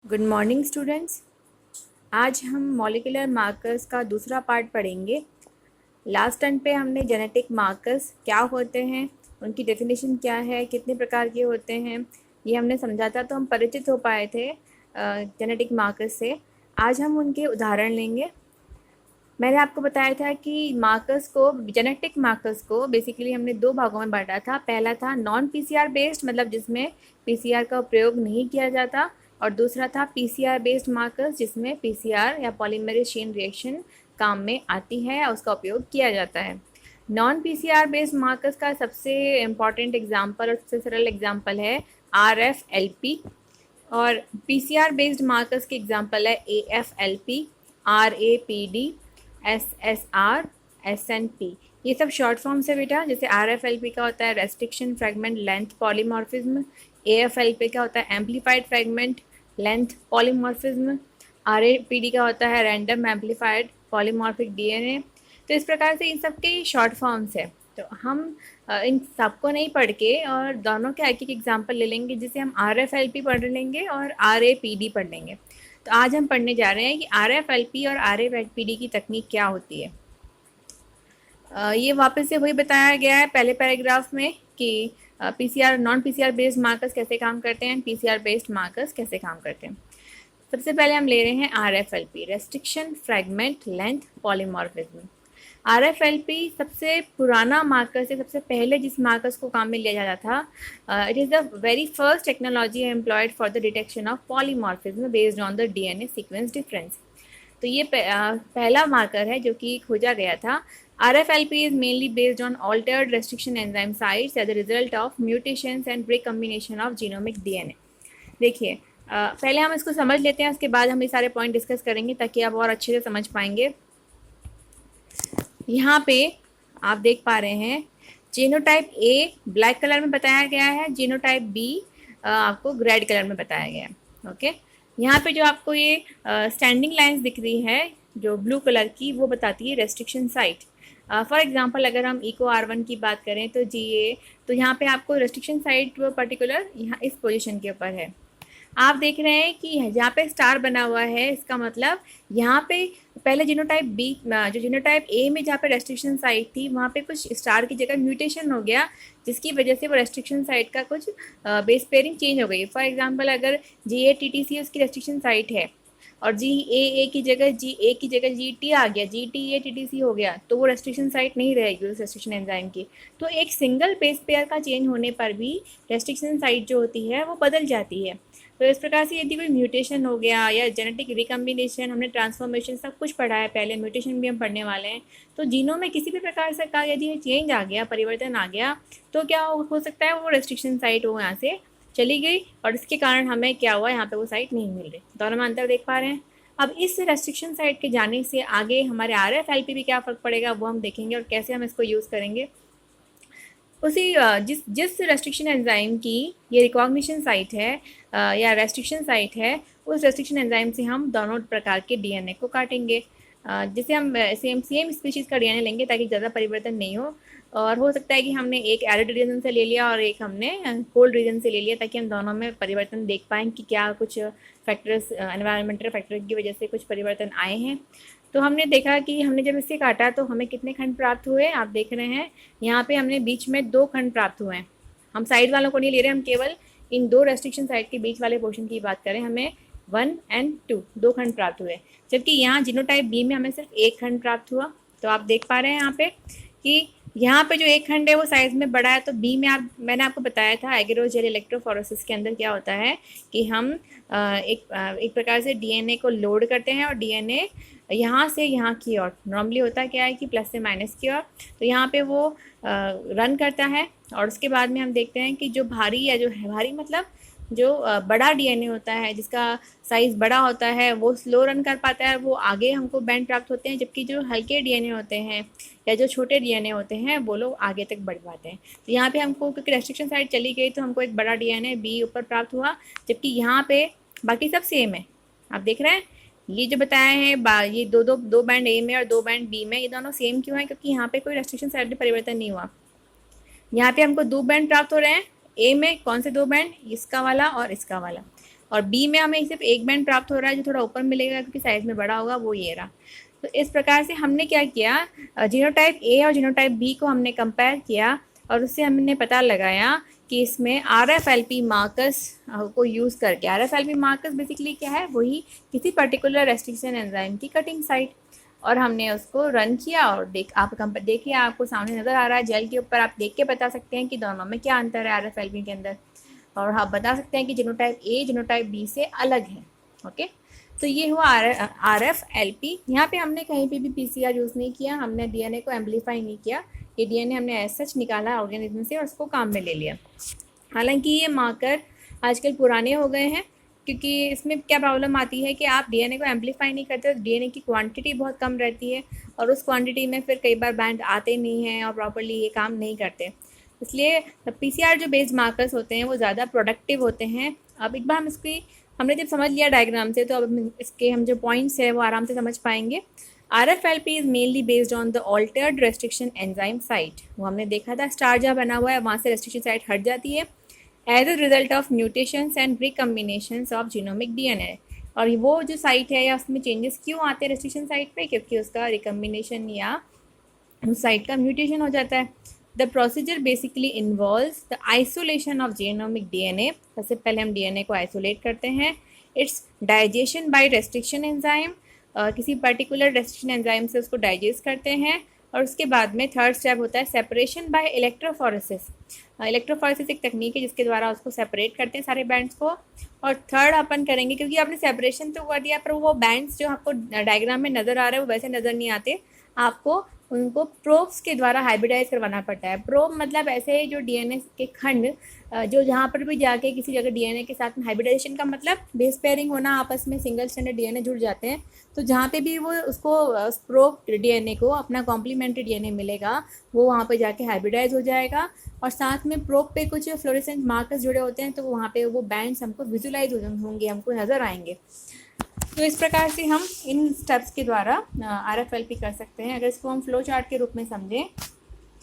Good morning students. आज हम molecular markers का दूसरा पार्ट पढ़ेंगे। लास्ट टाइम पे हमने जेनेटिक मार्कर्स क्या होते हैं, उनकी डेफिनेशन क्या है, कितने प्रकार के होते हैं, ये हमने समझा था, तो हम परिचित हो पाए थे जेनेटिक मार्कर्स से। आज हम उनके उदाहरण लेंगे। मैंने आपको बताया था कि मार्कर्स को, जेनेटिक मार्कर्स को बेसिकली हमने दो भागों में बांटा था। पहला था नॉन पीसीआर बेस्ड, मतलब जिसमें पीसीआर का प्रयोग नहीं किया जाता, और दूसरा था पीसीआर बेस्ड मार्कर्स, जिसमें पीसीआर या पॉलीमरेज चेन रिएक्शन काम में आती है और उसका उपयोग किया जाता है। नॉन पीसीआर बेस्ड मार्कर्स का सबसे इम्पॉर्टेंट एग्जाम्पल और सबसे सरल एग्जाम्पल है RFLP, और पीसीआर बेस्ड मार्कर्स के एग्जाम्पल है AFLP, RAPD, SSR, SNP। ये सब शॉर्ट फॉर्म्स है बेटा। जैसे RFLP का होता है restriction fragment length polymorphism, AFLP का होता है amplified fragment length polymorphism, RAPD का होता है रैंडम एम्पलीफाइड पॉलीमॉर्फिक DNA। तो इस प्रकार से इन सब के शॉर्ट फॉर्म्स है। तो हम इन सबको नहीं पढ़ के और दोनों के एक एक एग्जाम्पल ले लेंगे, जिसे हम RFLP पढ़ लेंगे और RAPD पढ़ लेंगे। तो आज हम पढ़ने जा रहे हैं कि RFLP और RAPD की तकनीक क्या होती है। ये वापस से वही बताया गया है पहले पैराग्राफ में कि PCR non PCR based markers कैसे काम करते हैं, पीसीआर बेस्ड मार्कर्स कैसे काम करते हैं। सबसे पहले हम ले रहे हैं RFLP, restriction fragment length polymorphism. RFLP सबसे पुराना मार्कर से सबसे पहले जिस मार्कर्स को काम में लिया जाता था, it is the very first technology employed for the detection of polymorphism based on the DNA sequence difference. तो ये पहला मार्कर है जो कि खोजा गया था। RFLP is mainly based on altered restriction enzyme sites as a result of mutations and recombination of genomic DNA। देखिए, पहले हम इसको समझ लेते हैं, उसके बाद हम ये सारे पॉइंट डिस्कस करेंगे ताकि आप और अच्छे से समझ पाएंगे। यहाँ पे आप देख पा रहे हैं जीनोटाइप A ब्लैक कलर में बताया गया है, जीनोटाइप B आपको रेड कलर में बताया गया है। ओके, यहाँ पे जो आपको ये स्टैंडिंग लाइंस दिख रही है जो ब्लू कलर की, वो बताती है रेस्ट्रिक्शन साइट। फॉर एग्जांपल अगर हम इको R1 की बात करें तो GA, तो यहाँ पे आपको रेस्ट्रिक्शन साइट वो पर्टिकुलर यहाँ इस पोजीशन के ऊपर है। आप देख रहे हैं कि जहाँ पे स्टार बना हुआ है, इसका मतलब यहाँ पे पहले जीनोटाइप बी, जो जीनोटाइप ए में जहाँ पे रेस्ट्रिक्शन साइट थी, वहाँ पे कुछ स्टार की जगह म्यूटेशन हो गया, जिसकी वजह से वो रेस्ट्रिक्शन साइट का कुछ बेस पेयरिंग चेंज हो गई। फॉर एग्जांपल अगर GATTC उसकी रेस्ट्रिक्शन साइट है और GAA की जगह GT आ गया, GTATTC हो गया, तो वो रेस्ट्रिक्शन साइट नहीं रहेगी उस रेस्ट्रिक्शन एंजाइम की। तो एक सिंगल बेस पेयर का चेंज होने पर भी रेस्ट्रिक्शन साइट जो होती है वो बदल जाती है। तो इस प्रकार से यदि कोई म्यूटेशन हो गया या जेनेटिक रिकम्बिनेशन, हमने ट्रांसफॉर्मेशन सब कुछ पढ़ा है पहले, म्यूटेशन भी हम पढ़ने वाले हैं। तो जीनों में किसी भी प्रकार से का यदि चेंज आ गया, परिवर्तन आ गया, तो क्या हो सकता है वो रेस्ट्रिक्शन साइट वो यहाँ से चली गई और इसके कारण हमें क्या हुआ, यहाँ पे वो साइट नहीं मिल रही। दोनों में अंतर देख पा रहे हैं। अब इस रेस्ट्रिक्शन साइट के जाने से आगे हमारे RFLP भी क्या फ़र्क पड़ेगा वो हम देखेंगे और कैसे हम इसको यूज़ करेंगे। उसी जिस रेस्ट्रिक्शन एंजाइम की ये रिकॉग्निशन साइट है या रेस्ट्रिक्शन साइट है, उस रेस्ट्रिक्शन एंजाइम से हम दोनों प्रकार के DNA को काटेंगे। जिसे हम सेम स्पीशीज़ का DNA लेंगे ताकि ज़्यादा परिवर्तन नहीं हो। और हो सकता है कि हमने एक एरिड रीजन से ले लिया और एक हमने कोल्ड रीजन से ले लिया, ताकि हम दोनों में परिवर्तन देख पाएँ कि क्या कुछ फैक्टर्स, एनवायरमेंटल फैक्टर की वजह से कुछ परिवर्तन आए हैं। तो हमने देखा कि हमने जब इसे काटा तो हमें कितने खंड प्राप्त हुए, आप देख रहे हैं यहाँ पे हमने बीच में 2 खंड प्राप्त हुए हैं। हम साइड वालों को नहीं ले रहे, हम केवल इन 2 रेस्ट्रिक्शन साइट के बीच वाले पोर्शन की बात करें, हमें 1 और 2 2 खंड प्राप्त हुए, जबकि यहाँ जीनोटाइप B में हमें सिर्फ 1 खंड प्राप्त हुआ। तो आप देख पा रहे हैं यहाँ पे कि यहाँ पे जो 1 खंड है वो साइज में बड़ा है। तो B में मैंने आपको बताया था एगेरोजेल इलेक्ट्रोफोरेसिस के अंदर क्या होता है कि हम एक प्रकार से DNA को लोड करते हैं और DNA यहाँ से यहाँ की ओर, नॉर्मली होता क्या है कि प्लस से माइनस की ओर, तो यहाँ पे वो रन करता है। और उसके बाद में हम देखते हैं कि जो भारी या जो है, भारी मतलब जो बड़ा DNA होता है, जिसका साइज़ बड़ा होता है, वो स्लो रन कर पाता है, वो आगे हमको बैंड प्राप्त होते हैं, जबकि जो हल्के DNA होते हैं या जो छोटे DNA होते हैं वो लोग आगे तक बढ़ पाते हैं। तो यहाँ पे हमको क्योंकि रेस्ट्रिक्शन साइड चली गई तो हमको एक बड़ा DNA B ऊपर प्राप्त हुआ, जबकि यहाँ पे बाकी सब सेम है। आप देख रहे हैं ये जो बताया है, ये दो बैंड A में और 2 बैंड B में, ये दोनों सेम क्यों है, क्योंकि यहाँ पे कोई रेस्ट्रिक्शन साइड में परिवर्तन नहीं हुआ। यहाँ पे हमको 2 बैंड प्राप्त हो रहे हैं। A में कौन से 2 बैंड, इसका वाला और इसका वाला। और बी में हमें सिर्फ एक बैंड प्राप्त हो रहा है जो थोड़ा ऊपर मिलेगा क्योंकि साइज में बड़ा होगा, वो ये रहा। तो इस प्रकार से हमने क्या किया, जीनोटाइप ए और जीनोटाइप बी को हमने कंपेयर किया और उससे हमने पता लगाया कि इसमें RFLP मार्कर्स को यूज़ करके, RFLP मार्कर्स बेसिकली क्या है, वही किसी पर्टिकुलर रेस्ट्रिक्शन एंजाइम की कटिंग साइट, और हमने उसको रन किया और देखिए आपको सामने नज़र आ रहा है जेल के ऊपर, आप देख के बता सकते हैं कि दोनों में क्या अंतर है RFLP के अंदर, और आप बता सकते हैं कि जीनोटाइप ए जीनोटाइप बी से अलग है। ओके, तो ये हुआ RFLP। यहाँ पे हमने कहीं पे भी PCR यूज़ नहीं किया, हमने DNA को एम्पलीफाई नहीं किया, ये DNA हमने एज सच निकाला ऑर्गेनिज्म से और उसको काम में ले लिया। हालांकि ये मार्कर आजकल पुराने हो गए हैं, क्योंकि इसमें क्या प्रॉब्लम आती है कि आप DNA को एम्पलीफाई नहीं करते तो DNA की क्वांटिटी बहुत कम रहती है और उस क्वांटिटी में फिर कई बार बैंड आते नहीं हैं और प्रॉपर्ली ये काम नहीं करते। इसलिए PCR जो बेस्ड मार्कर्स होते हैं वो ज़्यादा प्रोडक्टिव होते हैं। अब एक बार हमने जब समझ लिया डायग्राम से, तो अब इसके हम जो पॉइंट्स है वो आराम से समझ पाएंगे। RFLP is mainly based on the altered restriction enzyme site. वो हमने देखा था, स्टार जहाँ बना हुआ है वहाँ से रेस्ट्रिक्शन साइट हट जाती है as a result of mutations and recombinations of genomic DNA। और वो जो साइट है या उसमें चेंजेस क्यों आते हैं रेस्ट्रिक्शन साइट पे, क्योंकि उसका रिकम्बिनेशन या उस साइट का म्यूटेशन हो जाता है। The procedure basically involves the isolation of genomic DNA। सबसे पहले हम DNA को आइसोलेट करते हैं। It's digestion by restriction enzyme, किसी पर्टिकुलर रेस्ट्रिक्शन एंजाइम से उसको डाइजेस्ट करते हैं। और उसके बाद में थर्ड स्टेप होता है सेपरेशन बाय इलेक्ट्रोफोरेसिस। इलेक्ट्रोफोरेसिस एक तकनीक है जिसके द्वारा उसको सेपरेट करते हैं सारे बैंड्स को। और थर्ड अपन करेंगे, क्योंकि आपने सेपरेशन तो कर दिया पर वो बैंड्स जो आपको डायग्राम में नज़र आ रहे हैं वो वैसे नज़र नहीं आते, आपको उनको प्रोब्स के द्वारा हाइब्रिडाइज करवाना पड़ता है। प्रोब मतलब ऐसे जो DNA के खंड जो जहाँ पर भी जाके किसी जगह DNA के साथ में हाइब्रिडाइजेशन का मतलब बेस पेयरिंग होना, आपस में सिंगल स्ट्रैंडेड DNA जुड़ जाते हैं, तो जहाँ पे भी वो उसको प्रोब DNA को अपना कॉम्प्लीमेंट्री DNA मिलेगा वो वहाँ पे जाके हाइब्रिडाइज हो जाएगा। और साथ में प्रोब पे कुछ फ्लोरेसेंट मार्कर्स जुड़े होते हैं, तो वहाँ पे वो बैंड्स हमको विजुलाइज होंगे, हमको नज़र आएंगे। तो इस प्रकार से हम इन स्टेप्स के द्वारा RFLP कर सकते हैं। अगर इसको हम फ्लो चार्ट के रूप में समझें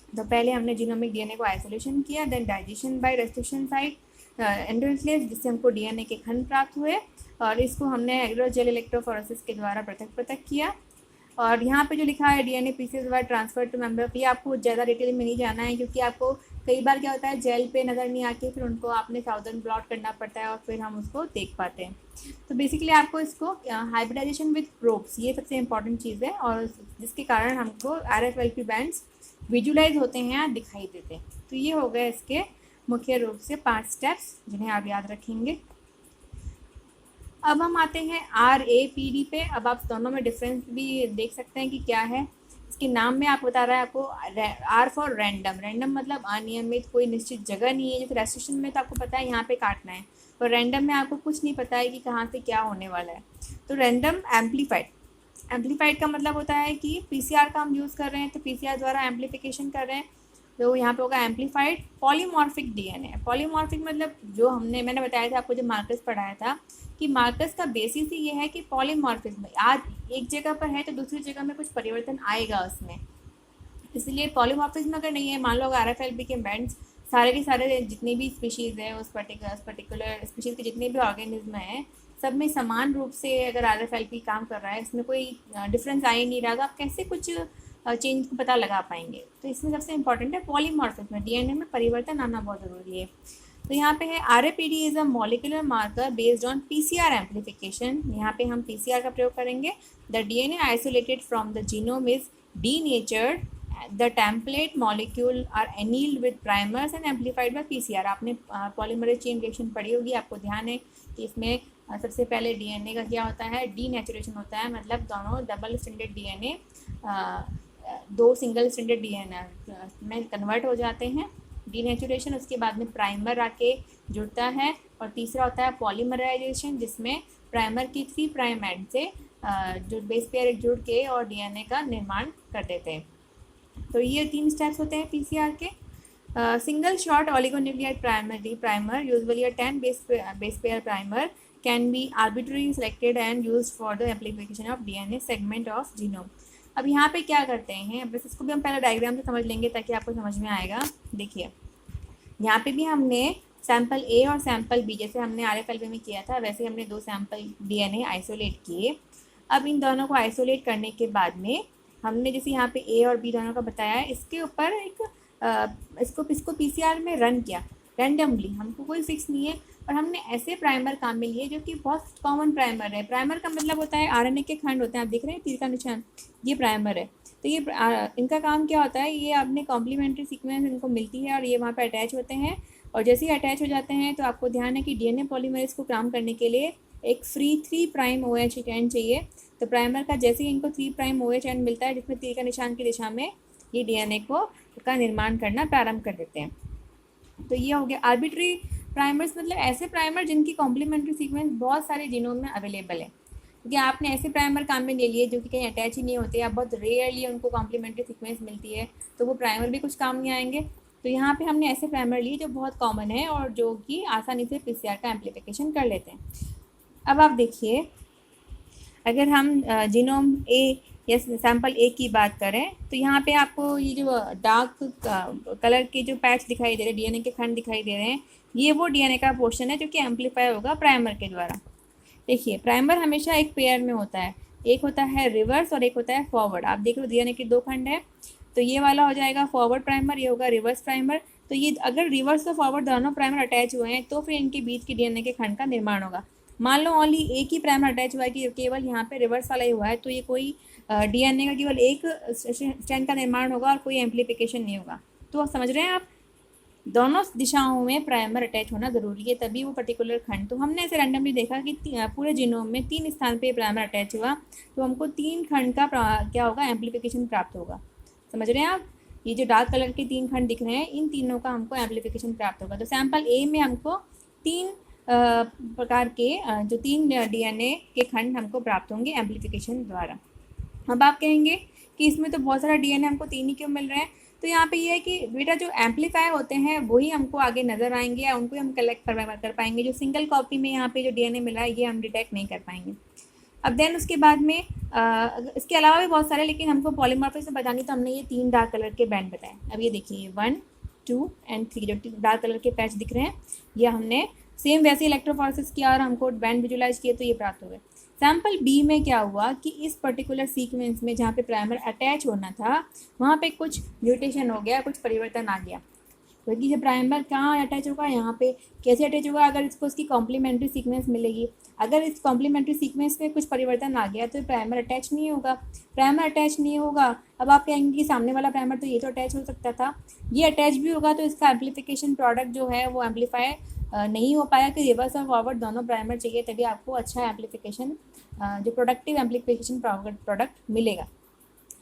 तो पहले हमने जीनोमिक DNA को आइसोलेशन किया, then digestion by restriction site endonuclease, जिससे हमको DNA के खंड प्राप्त हुए और इसको हमने एग्रोजेल इलेक्ट्रोफोरेसिस के द्वारा पृथक किया। और यहाँ पे जो लिखा है DNA पीसेज वर ट्रांसफर टू मेम्ब्रेन, ये आपको ज़्यादा डिटेल में नहीं जाना है, क्योंकि आपको कई बार क्या होता है जेल पे नज़र नहीं आती, फिर उनको आपने साउदर्न प्लॉट करना पड़ता है और फिर हम उसको देख पाते हैं। तो बेसिकली आपको इसको हाइब्रिडाइजेशन विद प्रोब्स, ये सबसे इंपॉर्टेंट चीज़ है, और जिसके कारण हमको RFLP बैंड्स विजुलाइज होते हैं, दिखाई देते हैं। तो ये हो गए इसके मुख्य रूप से 5 स्टेप्स जिन्हें आप याद रखेंगे। अब हम आते हैं RAPD पे। अब आप दोनों में डिफरेंस भी देख सकते हैं कि क्या है। इसके नाम में आप बता रहा है आपको R फॉर रैंडम। रैंडम मतलब अनियमित, कोई निश्चित जगह नहीं है। जैसे रेस्ट्रिक्शन में तो आपको पता है यहाँ पे काटना है, पर रैंडम में आपको कुछ नहीं पता है कि कहाँ से क्या होने वाला है। तो रैंडम एम्पलीफाइड का मतलब होता है कि PCR का हम यूज़ कर रहे हैं तो PCR द्वारा एम्पलीफिकेशन कर रहे हैं, तो यहाँ पे होगा एम्पलीफाइड। पॉलीमॉर्फिक DNA, पॉलीमॉर्फिक मतलब जो मैंने बताया था आपको जब मार्कर्स पढ़ाया था कि मार्कर्स का बेसिस ही ये है कि पॉलीमॉर्फिज्म आज एक जगह पर है तो दूसरी जगह में कुछ परिवर्तन आएगा उसमें, इसलिए पॉलीमॉर्फिज्म अगर नहीं है, मान लो RFLP के बैंड्स सारे के सारे जितनी भी स्पीशीज़ है उस पर्टिकुलर स्पीशीज़ के जितने भी ऑर्गेनिज्म हैं सब में समान रूप से अगर RFLP काम कर रहा है, इसमें कोई डिफरेंस आ ही नहीं रहा, तो आप कैसे कुछ चेंज को पता लगा पाएंगे। तो इसमें सबसे इंपॉर्टेंट है पॉलीमॉर्फिज्म, DNA में परिवर्तन आना बहुत ज़रूरी है। तो यहाँ पे है RAPD is a molecular marker based on PCR amplification. यहाँ पे हम PCR का प्रयोग करेंगे। The DNA isolated from the genome is denatured, the template molecule are annealed with primers and amplified by PCR। आपने पॉलीमरेज चेन रिएक्शन पढ़ी होगी, आपको ध्यान है कि इसमें सबसे पहले DNA का क्या होता है, डीनेचुरेशन होता है, मतलब दोनों double stranded DNA 2 single stranded DNA में कन्वर्ट हो जाते हैं, डीनेचुरेशन। उसके बाद में प्राइमर आके जुड़ता है और तीसरा होता है पॉलीमराइजेशन, जिसमें प्राइमर की 3 प्राइम एंड से जो बेस पेयर जुड़ के और DNA का निर्माण कर देते हैं। तो ये 3 स्टेप्स होते हैं PCR के। Single short oligonucleotide primer usually a 10 base pair primer can B arbitrary selected and used for the amplification of DNA segment of genome. अब यहाँ पे क्या करते हैं, बस इसको भी हम पहले डायग्राम से समझ लेंगे ताकि आपको समझ में आएगा। देखिए यहाँ पे भी हमने सैंपल ए और सैंपल बी, जैसे हमने RFLP में किया था वैसे हमने 2 सैंपल DNA आइसोलेट किए। अब इन दोनों को आइसोलेट करने के बाद में हमने जैसे यहाँ पे ए और बी दोनों का बताया है, इसके ऊपर एक इसको PCR में रन किया रैंडमली, हमको कोई फिक्स नहीं है। और हमने ऐसे प्राइमर काम में लिए जो कि बहुत कॉमन प्राइमर है। प्राइमर का मतलब होता है RNA के खंड होते हैं, आप देख रहे हैं तीर का निशान, ये प्राइमर है। तो ये इनका काम क्या होता है, ये अपने कॉम्प्लीमेंट्री सीक्वेंस इनको मिलती है और ये वहाँ पे अटैच होते हैं। और जैसे ही अटैच हो जाते हैं तो आपको ध्यान है कि DNA पॉलीमरेज को काम करने के लिए एक फ्री 3' OH एंड चाहिए। तो प्राइमर का जैसे ही इनको 3' OH एंड मिलता है जिसमें तीर का निशान की दिशा में, ये DNA का निर्माण करना प्रारंभ कर देते हैं। तो ये हो गया आर्बिट्री प्राइमर्स, मतलब ऐसे प्राइमर जिनकी कॉम्प्लीमेंट्री सीक्वेंस बहुत सारे जीनोम में अवेलेबल है। क्योंकि आपने ऐसे प्राइमर काम में ले लिए जो कि कहीं अटैच ही नहीं होते या बहुत रेयरली उनको कॉम्प्लीमेंट्री सीक्वेंस मिलती है, तो वो प्राइमर भी कुछ काम नहीं आएंगे। तो यहाँ पे हमने ऐसे प्राइमर लिए जो बहुत कॉमन है और जो कि आसानी से PCR का एम्प्लीफिकेशन कर लेते हैं। अब आप देखिए, अगर हम जीनोम ए या सैंपल ए की बात करें तो यहाँ पे आपको ये जो डार्क कलर के जो पैच दिखाई दे रहे हैं, DNA के खंड दिखाई दे रहे हैं, ये वो DNA का पोर्शन है जो कि एम्पलीफाई होगा प्राइमर के द्वारा। देखिए, प्राइमर हमेशा एक पेयर में होता है, एक होता है रिवर्स और एक होता है फॉरवर्ड। आप देख लो DNA के 2 खंड है, तो ये वाला हो जाएगा फॉरवर्ड प्राइमर, ये होगा रिवर्स प्राइमर। तो ये अगर रिवर्स और फॉरवर्ड दोनों प्राइमर अटैच हुए हैं तो फिर इनके बीच के DNA के खंड का निर्माण होगा। मान लो ओनली एक ही प्राइमर अटैच हुआ है कि केवल यहाँ पे रिवर्स वाला ही हुआ है, तो ये कोई DNA का केवल एक स्ट्रैंड का निर्माण होगा और कोई एम्प्लीफिकेशन नहीं होगा। तो समझ रहे हैं आप, दोनों दिशाओं में प्राइमर अटैच होना ज़रूरी है, तभी वो पर्टिकुलर खंड। तो हमने ऐसे रैंडमली देखा कि पूरे जीनोम में 3 स्थान पे प्राइमर अटैच हुआ, तो हमको 3 खंड का क्या होगा, एम्प्लीफिकेशन प्राप्त होगा। समझ रहे हैं आप, ये जो डार्क कलर के 3 खंड दिख रहे हैं, इन तीनों का हमको एम्प्लीफिकेशन प्राप्त होगा। तो सैंपल ए में हमको 3 प्रकार के जो 3 DNA के खंड हमको प्राप्त होंगे एम्प्लीफिकेशन द्वारा। अब आप कहेंगे कि इसमें तो बहुत सारा DNA हमको 3 ही क्यों मिल रहे हैं। तो यहाँ पे ये है कि बेटा जो एम्पलीफाई होते हैं वही हमको आगे नज़र आएंगे या उनको हम कलेक्ट कर पाएंगे। जो सिंगल कॉपी में यहाँ पे जो DNA मिला है ये हम डिटेक्ट नहीं कर पाएंगे। अब देन उसके बाद में इसके अलावा भी बहुत सारे, लेकिन हमको पॉलीमॉर्फिज्म बतानी, तो हमने ये 3 डार्क कलर के बैंड बताए। अब ये देखिए 1, 2 एंड 3 जो डार्क कलर के पैच दिख रहे हैं, ये हमने सेम वैसे इलेक्ट्रोफोरेसिस किया और हमको बैंड विजुलाइज किए, तो ये प्राप्त हो गए। सैंपल बी में क्या हुआ कि इस पर्टिकुलर सीक्वेंस में जहाँ पे प्राइमर अटैच होना था वहाँ पे कुछ म्यूटेशन हो गया, कुछ परिवर्तन आ गया। क्योंकि जब प्राइमर कहाँ अटैच होगा, यहाँ पे कैसे अटैच होगा, अगर इसको उसकी कॉम्प्लीमेंट्री सीक्वेंस मिलेगी। अगर इस कॉम्प्लीमेंट्री सीक्वेंस में कुछ परिवर्तन आ गया तो प्राइमर अटैच नहीं होगा। प्राइमर अटैच नहीं होगा, अब आप कहेंगे कि सामने वाला प्राइमर तो ये तो अटैच हो सकता था, ये अटैच भी होगा तो इसका एम्प्लीफिकेशन प्रोडक्ट जो है वो एम्पलीफाई नहीं हो पाया कि रिवर्स और फॉरवर्ड दोनों प्राइमर चाहिए, तभी आपको अच्छा एम्प्लीफिकेशन जो प्रोडक्टिव एम्प्लीफिकेशन प्रोडक्ट मिलेगा।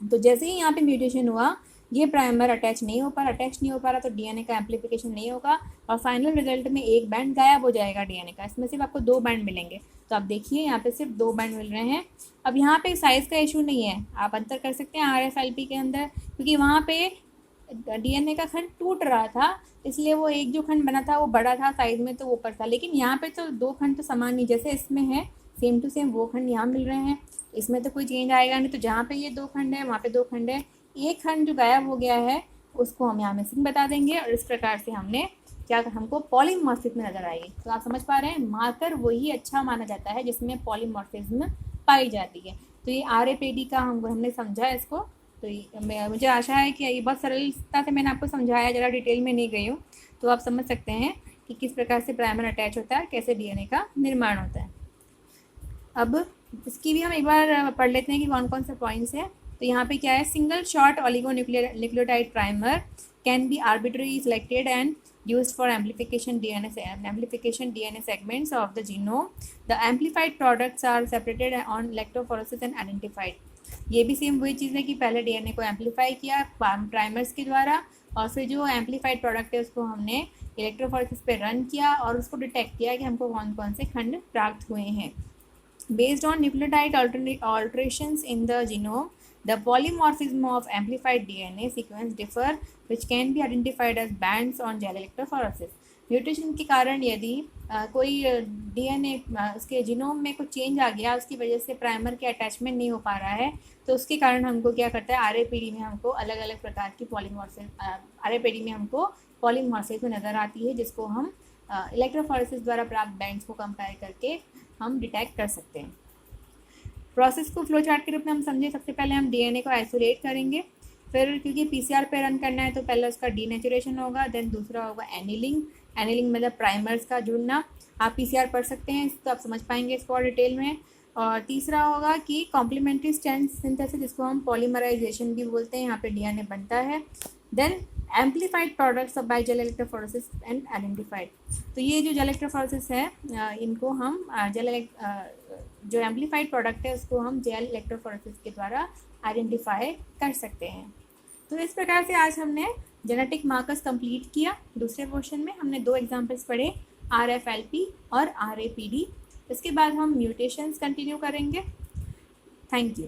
तो जैसे ही यहाँ पे म्यूटेशन हुआ, ये प्राइमर अटैच नहीं हो पा रहा तो DNA का एम्प्लीफिकेशन नहीं होगा और फाइनल रिजल्ट में एक बैंड गायब हो जाएगा DNA का। इसमें सिर्फ आपको 2 बैंड मिलेंगे। तो आप देखिए यहाँ पे सिर्फ 2 बैंड मिल रहे हैं। अब यहाँ पे साइज़ का इशू नहीं है, आप अंतर कर सकते हैं RFLP के अंदर, क्योंकि वहाँ पे DNA का खंड टूट रहा था, इसलिए वो एक जो खंड बना था वो बड़ा था साइज में, तो वो ऊपर था। लेकिन यहाँ पे तो 2 खंड तो समान ही, जैसे इसमें है सेम टू सेम वो खंड यहाँ मिल रहे हैं, इसमें तो कोई चेंज आएगा नहीं। तो जहाँ पे ये 2 खंड है वहाँ पे 2 खंड है, एक खंड जो गायब हो गया है उसको हम यहाँ मिसिंग बता देंगे और इस प्रकार से हमने क्या हमको पॉलीमॉर्फिज्म नजर आएगी। तो आप समझ पा रहे हैं, मार्कर वही अच्छा माना जाता है जिसमें पॉलीमॉर्फिज्म पाई जाती है। तो ये RFAD का हमने समझा इसको। तो मुझे आशा है कि ये बहुत सरलता से मैंने आपको समझाया, ज़रा डिटेल में नहीं गई हूँ, तो आप समझ सकते हैं कि किस प्रकार से प्राइमर अटैच होता है, कैसे DNA का निर्माण होता है। अब इसकी भी हम एक बार पढ़ लेते हैं कि कौन कौन से पॉइंट्स हैं। तो यहाँ पे क्या है, single short oligonucleotide primer can be arbitrarily selected and used for amplification DNA segments of the genome. The amplified products are separated on electrophoresis and identified. ये भी सेम वही चीज़ है कि पहले DNA को एम्पलीफाई किया प्राइमर्स के द्वारा और फिर जो एम्पलीफाइड प्रोडक्ट है उसको हमने इलेक्ट्रोफोरेसिस पे रन किया और उसको डिटेक्ट किया कि हमको कौन कौन से खंड प्राप्त हुए हैं। Based on nucleotide alterations in the genome, the polymorphism of amplified DNA sequence differ, which can be identified as bands on gel electrophoresis. Mutation के कारण यदि कोई DNA उसके जीनोम में कुछ चेंज आ गया, उसकी वजह से प्राइमर के अटैचमेंट नहीं हो पा रहा है, तो उसके कारण हमको क्या करता है, RFAD में हमको अलग अलग प्रकार की पॉलीमॉर्फिज्म RFAD में हमको पॉलीमॉर्फिज्म नज़र आती है, जिसको हम इलेक्ट्रोफोरेसिस द्वारा प्राप्त बैंड्स को कंपेयर करके हम डिटेक्ट कर सकते हैं। प्रोसेस को फ्लो चार्ट के रूप में हम समझें, सबसे पहले हम डीएनए को आइसोलेट करेंगे, फिर क्योंकि पीसीआर पे रन करना है तो पहले उसका डीनेचुरेशन होगा, देन दूसरा होगा एनिलिंग। एनिलिंग मतलब प्राइमर्स का जुड़ना, आप पीसीआर पढ़ सकते हैं तो आप समझ पाएंगे इसको और डिटेल में। और तीसरा होगा कि कॉम्प्लीमेंट्री स्ट्रैंड सिंथेसिस, जिसको हम पॉलीमराइजेशन भी बोलते हैं, यहाँ पे डीएनए बनता है। Then amplified products of by gel electrophoresis and identified. तो ये जो जेल इलेक्ट्रोफोरेसिस है इनको हम जो एम्पलीफाइड प्रोडक्ट है उसको हम जेल इलेक्ट्रोफोरेसिस के द्वारा आइडेंटिफाई कर सकते हैं। तो इस प्रकार से आज हमने जेनेटिक मार्कर्स कंप्लीट किया। दूसरे पोर्शन में हमने 2 एग्जाम्पल्स पढ़े, RFLP और RAPD। इसके बाद हम म्यूटेशंस कंटिन्यू करेंगे। Thank you.